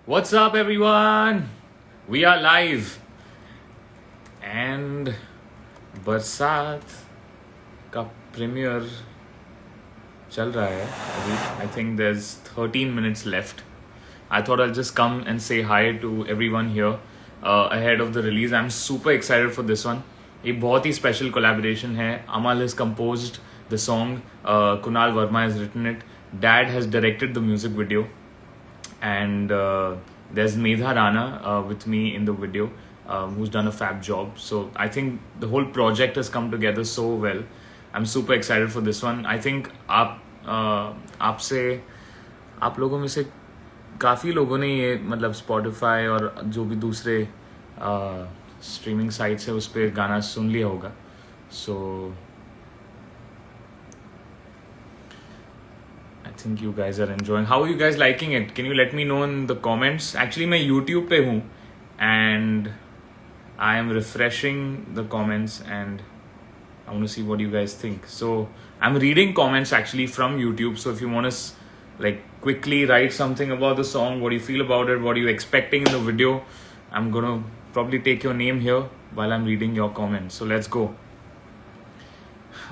What's up, everyone? We are live, and बरसात का premiere चल रहा है अभी. I think there's 13 minutes left. I thought I'll just come and say hi to everyone here ahead of the release. I'm super excited for this one. ये बहुत ही special collaboration है. Amal has composed the song. Kunal Verma has written it. Dad has directed the music video. And there's Medha Rana with me in the video, who's done a fab job. So I think the whole project has come together so well. I'm super excited for this one. I think आप लोगों में से काफ़ी लोगों ने ये मतलब Spotify और जो भी दूसरे स्ट्रीमिंग साइट्स है उस पर गाना सुन लिया होगा. So I think you guys are enjoying. How are you guys liking it? Can you let me know in the comments? Actually, मैं YouTube पे हूँ and I am refreshing the comments and I want to see what you guys think. So I'm reading comments actually from YouTube. So if you want to like quickly write something about the song, what do you feel about it? What are you expecting in the video? I'm gonna probably take your name here while I'm reading your comments. So let's go.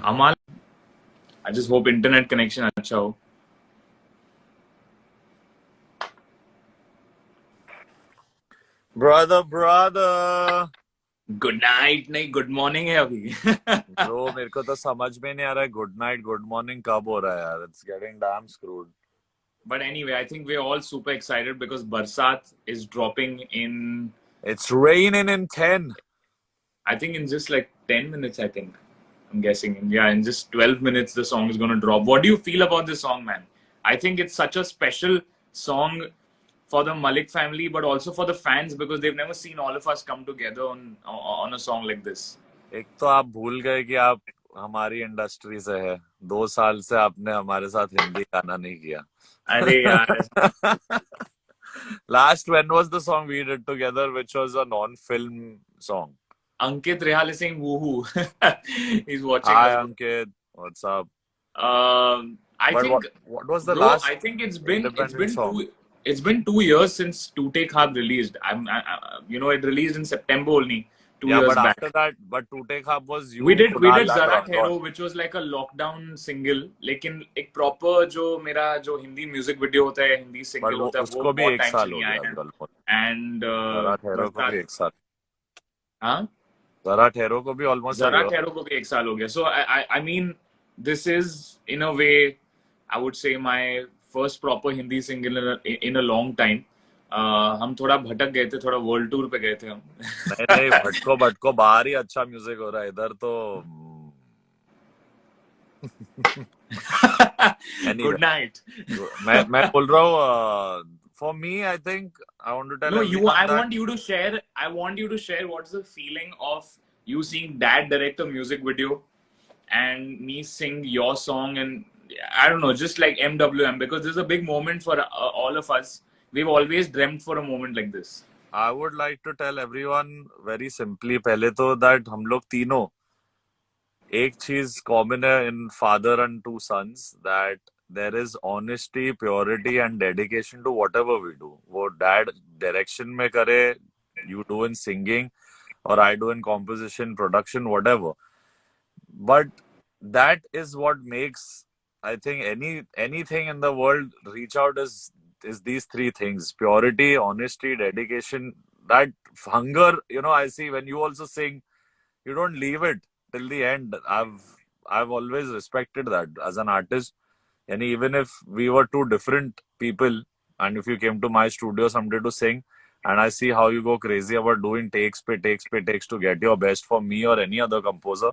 Amal, I just hope internet connection अच्छा हो. brother good night नहीं good morning है अभी. bro मेरे को तो समझ में नहीं आ रहा है गुड नाइट गुड मॉर्निंग कब हो रहा है यार. It's getting damn screwed. But anyway, I think we're all super excited because Barsat is dropping in, It's raining in 10. I think in just like 10 minutes, I think. I'm guessing. Yeah, in just 12 minutes, the song is going to drop. What do you feel about this song, man? I think it's such a special song for the Malik family, but also for the fans because they've never seen all of us come together on a song like this. एक तो आप भूल गए कि आप हमारी industry से है. 2 साल से आपने हमारे साथ हिंदी गाना नहीं किया. अरे यार. Last when was the song we did together, which was a non-film song? Ankit Rehal is saying woohoo. He's watching. Hi Ankit, what's up? I But think what was the bro, last I think independent song? It's been 2 years since To Take Half released. It released in September only. 2 years but back. after that, but To Take Half was you. We did Kunal and Zara Rangot. Thero, which was like a lockdown single. लेकिन एक proper जो मेरा जो Hindi music video होता है, Hindi single होता है, वो उसको भी बहुत एक time साल से हो नहीं आया गया है. बिल्कुल. And जरा ठहरो को भी एक साल. हाँ? जरा ठहरो को भी almost a जरा year. ठहरो को भी एक साल हो गया. So I mean, this is in a way, I would say my first proper Hindi single in a long time. हम थोड़ा भटक गए थे, थोड़ा वर्ल्ड टूर पे गए थे हम. नहीं भटको बाहर ही अच्छा म्यूजिक हो रहा है. इधर तो anyway, Good night. मैं बोल रहा हूँ, for me I think I want to tell No, everyone I that want you to share what's the feeling of you seeing Dad direct a music video and me sing your song, and I don't know, just like MWM, because this is a big moment for all of us. We've always dreamt for a moment like this. I would like to tell everyone very simply, पहले तो that हम लोग तीनों एक चीज common है in father and 2 sons, that there is honesty, purity and dedication to whatever we do. वो dad direction में करे, you do in singing, or I do in composition, production, whatever. But that is what makes, I think, anything in the world reach out is these 3 things: purity, honesty, dedication. That hunger, I see when you also sing, you don't leave it till the end. I've always respected that as an artist. And even if we were 2 different people, and if you came to my studio someday to sing, and I see how you go crazy about doing takes to get your best for me or any other composer,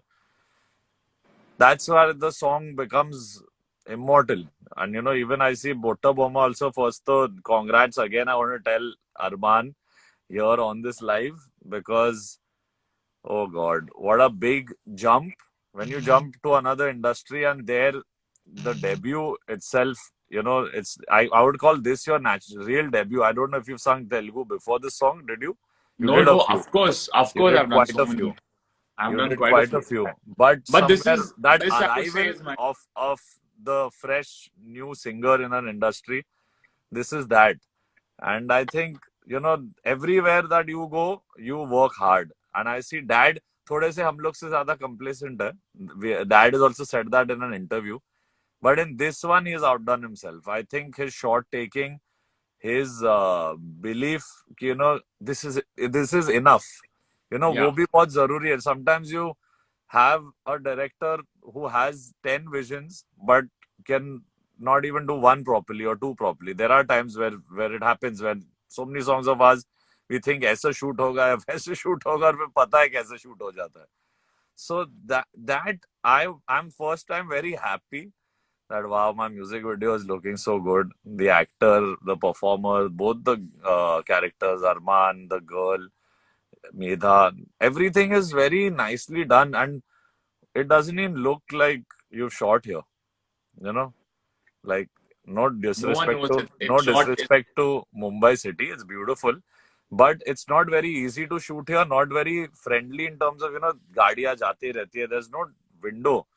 that's where the song becomes immortal. And even I see Botta Bomma also. First, so congrats again. I want to tell Arman here on this live, because oh God, what a big jump when you jump to another industry, and there the debut itself, it's I would call this your real debut. I don't know if you've sung Telugu before this song. Did you? No, of course, You did I've done quite so a few. many. I've You done did quite a few. But this somewhere is that this I would say arrival is my. of the fresh new singer in an industry, this is that. And I think, you know, everywhere that you go, you work hard. And I see dad थोड़े से हम लोग से ज्यादा complacent है. Dad has also said that in an interview. But in this one, he's outdone himself. I think his shot taking, his belief, you know, this is enough. You know, Yeah. वो भी बहुत जरूरी है. Sometimes you have a director who has 10 visions but can not even do one properly or two properly. There are times where it happens, when so many songs of ours we think ऐसा shoot होगा या वैसे shoot होगा और फिर पता है कैसे shoot हो जाता है. So that I'm first time very happy that wow, my music video is looking so good. The actor, the performer, both the characters, Arman, the girl, Medha, everything is very nicely done, and it doesn't even look like you've shot here. You know, like no No one disrespect knows to it's short. Mumbai city. It's beautiful, but it's not very easy to shoot here. Not very friendly in terms of, you know, gaadiyan jaati rehti hai. There's no window,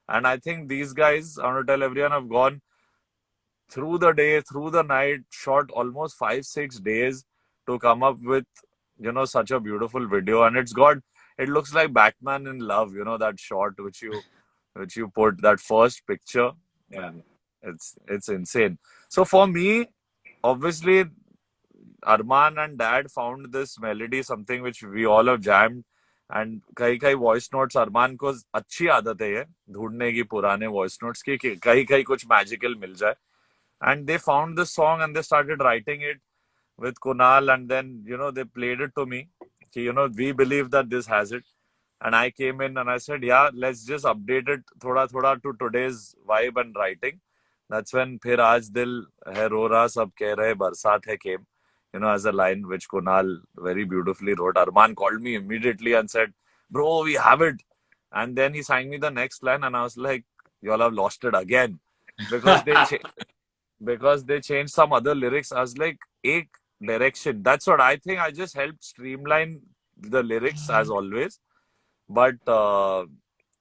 and I think these guys, I want to tell everyone, have gone through the day, through the night, shot almost 5-6 days to come up with, you know, such a beautiful video. And it looks like Batman in Love, you know, that shot which you put, that first picture. Yeah. It's insane. So for me, obviously, Arman and Dad found this melody, something which we all have jammed. And कई voice notes अरमान को अच्छी आदत है ये ढूंढने की, पुराने voice notes की, कई कुछ मैजिकल मिल जाए. And they found this song and they started writing it with Kunal, and then, you know, they played it to me. You know, we believe that this has it. And I came in and I said, yeah, let's just update it thoda to today's vibe and writing. That's when फिर आज दिल है रो रहा सब कह रहे बरसात है came, you know, as a line which Kunal very beautifully wrote. Arman called me immediately and said, bro, we have it. And then he sang me the next line and I was like, y'all have lost it again. Because they changed some other lyrics. I was like, ek direction. That's what I think. I just helped streamline the lyrics as always. But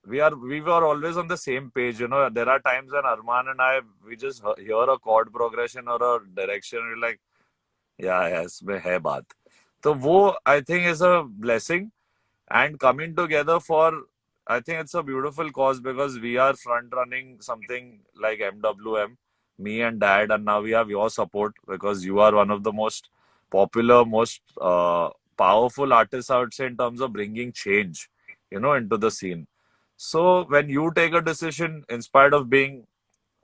we were always on the same page. You know, there are times when Arman and I, we just hear a chord progression or a direction. We're like, yeah, इसमें है बात. So वो, I think, is a blessing. And coming together for, I think it's a beautiful cause, because we are front running something like MWM, me and Dad, and now we have your support because you are one of the most popular, most powerful artists, I would say, in terms of bringing change, you know, into the scene. So when you take a decision, in spite of being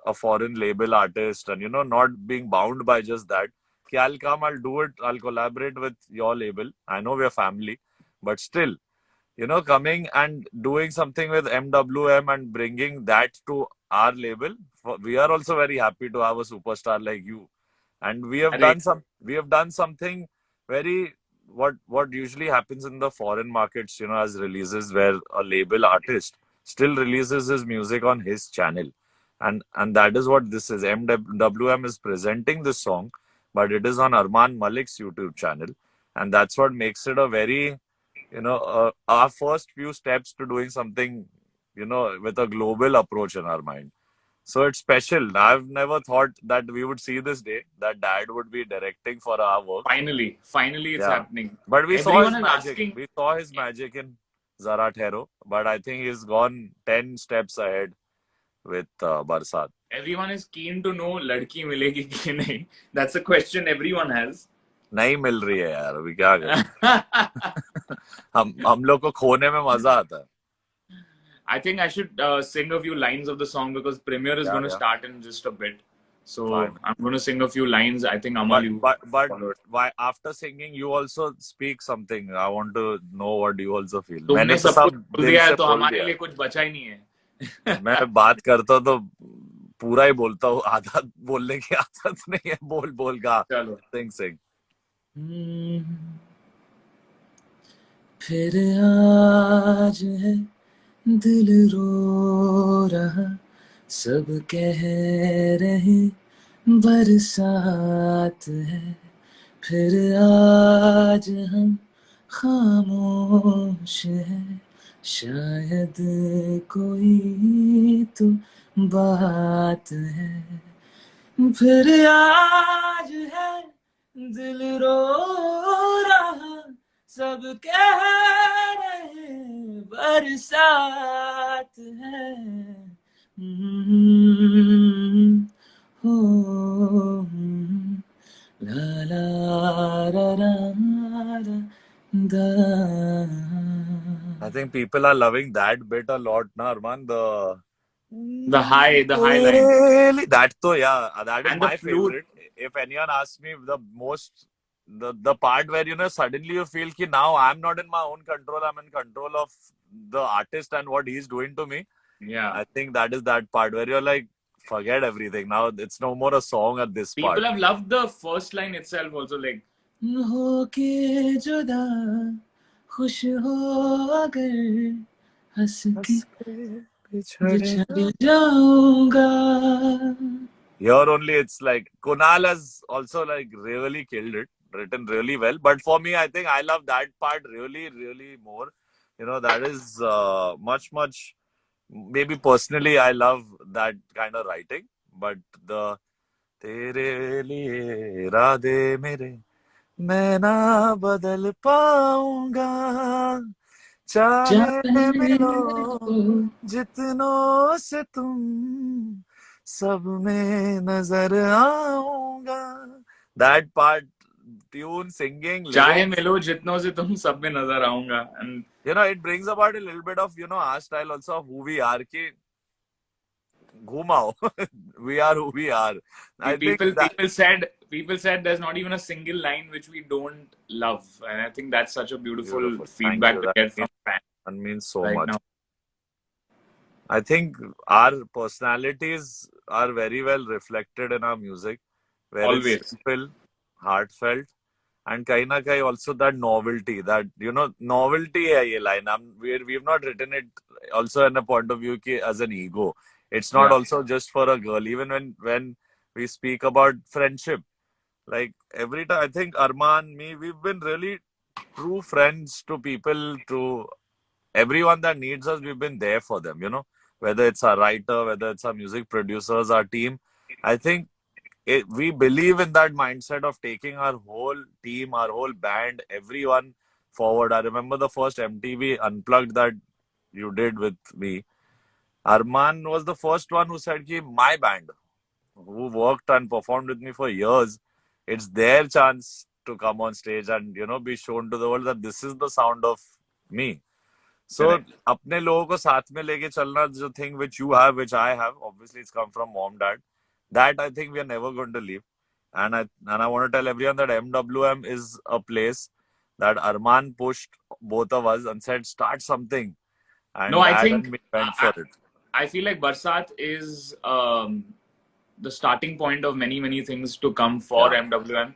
a foreign label artist and, you know, not being bound by just that, okay, I'll come, I'll do it, I'll collaborate with your label. I know we're family, but still, you know, coming and doing something with MWM and bringing that to our label, we are also very happy to have a superstar like you. And we have done something very, what usually happens in the foreign markets, you know, as releases, where a label artist still releases his music on his channel. And that is what this is. MWM is presenting this song, but it is on Arman Malik's YouTube channel. And that's what makes it a very, you know, our first few steps to doing something, you know, with a global approach in our mind. So it's special. I've never thought that we would see this day, that Dad would be directing for our work. Finally it's Yeah. happening. But we saw Everyone his is magic. asking. We saw his magic in Zara Thero. But I think he's gone 10 steps ahead with Barsat. Everyone is keen to know लड़की मिलेगी कि नहीं. That's a question everyone has. नहीं मिल रही है यार, अभी क्या करें. हम लोग को खोने में मजा आता है. I think I should sing a few lines of the song because premiere is going to start in just a bit. So Fine. I'm going to sing a few lines. I think Amal, but why after singing you also speak something? I want to know what you also feel. तुमने सब कुछ बोल दिया है तो हमारे लिए कुछ बचा ही नहीं है. मैं बात करता तो पूरा ही बोलता हूँ, आधा बोलने की आदत नहीं है. बोल गा. चलो. Sing. फिर आज है दिल रो रहा, सब कह रहे बरसात है. फिर आज हम खामोश हैं, शायद कोई तो बात है. फिर आज है दिल रो रहा, सब कह रहे बरसात है। हो ला ला रा रा रा दा। I think people are loving that bit a lot, na Arman. The high line Really, that to yeah, that is and the my flute. favorite. If anyone asks me the part where suddenly you feel ki now I'm not in my own control, I'm in control of the artist and what he's doing to me. Yeah, I think that is that part where you're like, forget everything. Now it's no more a song at this people part. have loved the first line itself also, like होके जुदा खुश हो अगर हंस के बिछड़ जाऊंगा. Here only it's like Kunal has also like really killed it, written really well. But for me, I think I love that part really, really more. That is much. Maybe personally, I love that kind of writing. But the तेरे लिए इरादे मेरे मैं ना बदल पाऊंगा चाहे मिलो जितनों से तुम सब में नजर आऊंगा. That part, tune, singing, चाहे lyrics, मिलो जितनों से तुम सब में नजर आऊंगा. And it brings about a little bit of, our style also of who we are. Ki, घुमाओ. We are who we are. I think people that people said there's not even a single line which we don't love, and I think that's such a beautiful beautiful. Thank feedback you. to get from fans That means so right much. now. I think our personalities are very well reflected in our music, where it's Always. simple, heartfelt, and kahin na kahin also that novelty. That novelty hai ye line. We've not written it also in a point of view ki as an ego. It's not Yeah. also just for a girl. Even when we speak about friendship, like every time I think Arman, me, we've been really true friends to people, to everyone that needs us. We've been there for them. Whether it's our writer, whether it's our music producers, our team. I think we believe in that mindset of taking our whole team, our whole band, everyone forward. I remember the first MTV Unplugged that you did with me. Arman was the first one who said, Ki, my band, who worked and performed with me for years, it's their chance to come on stage and, be shown to the world that this is the sound of me. So, Correct. अपने लोगों को साथ में लेके चलना, the thing which you have, which I have, obviously it's come from mom, dad. That I think we are never going to leave. And I want to tell everyone that MWM is a place that Arman pushed both of us and said, start something. And No, I dad think and me went for it. I feel like Barsat is the starting point of many things to come for Yeah. MWM.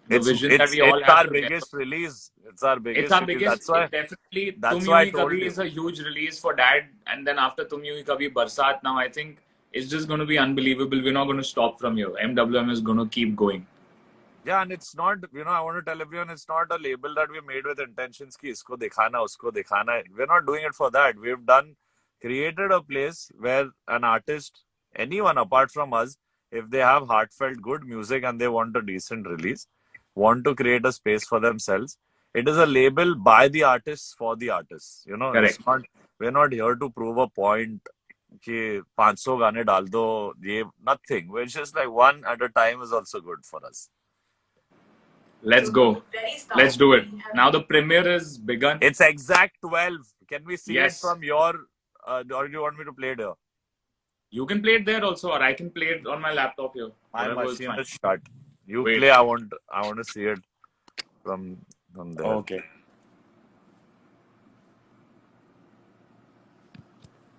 The It's vision that it's we all it's have our together. biggest release. It's our It's biggest our release. biggest. It definitely. That's Tum why Yun I Hi told Kabhi you. is a huge release for Dad, and then after Tum Yun Hi Kabhi Barsat. Now I think it's just going to be unbelievable. We're not going to stop from here. MWM is going to keep going. Yeah, and it's not, I want to tell everyone, it's not a label that we made with intentions ki isko dikhana, usko dikhana. We're not doing it for that. We've created a place where an artist, anyone apart from us, if they have heartfelt good music and they want a decent release, want to create a space for themselves, it is a label by the artists for the artists. It's Correct. not, we're not here to prove a point कि 500 गाने डाल दो, ये nothing. We're just like one at a time is also good for us. Let's go. Let's do it. Now the premiere is begun. It's exact 12. Can we see it Yes. from your, or do you want me to play it here? You can play it there also, or I can play it on my laptop here. My Whatever is machine fine. is shut. You Wait. play, I want to see it from there. Okay.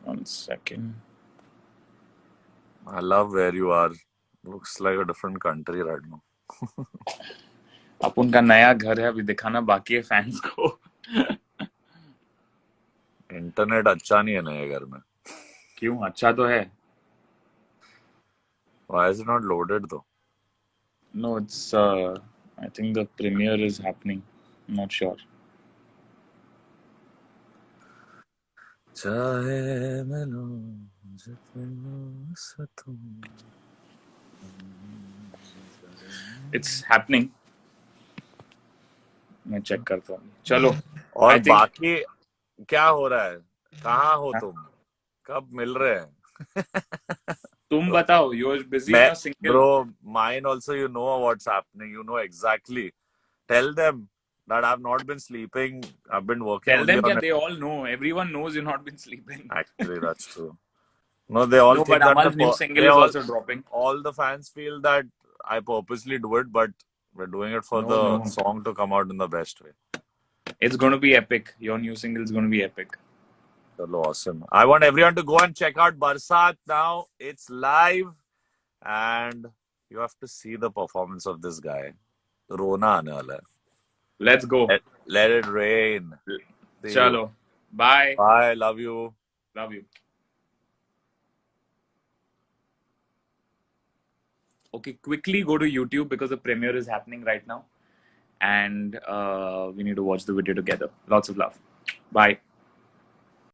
One second. I love where you are. Looks like a different country right now. अब उनका नया घर है, अभी दिखाना बाकी है fans को. इंटरनेट अच्छा नहीं है नए घर में. क्यों? अच्छा तो है. Why is it not loaded though? No, it's I think the premiere is happening. I'm not sure. चाहे मिलो जितनों से तुम. It's happening. मैं चेक करता हूँ. चलो. और I think. बाकी क्या हो रहा है? कहाँ हो तुम? कब मिल रहे हैं? तुम बताओ. You're busy and मैं you're single. bro, mine also, you know what's happening. You know exactly. Tell them that I've not been sleeping. I've been working Tell only them on that it. they all know. Everyone knows you've not been sleeping. Actually, that's true. No, they all No, but think that Amal's new single is also dropping. all the fans feel that I purposely do it, but we're doing it for the No. song to come out in the best way. It's going to be epic. Your new single is going to be epic. Awesome. I want everyone to go and check out Barsat now. It's live and you have to see the performance of this guy. Rona aane wala hai. Let's go. Let it rain. See you. Chalo. Bye. Bye. Love you. Love you. Okay, quickly go to YouTube because the premiere is happening right now. And we need to watch the video together. Lots of love. Bye.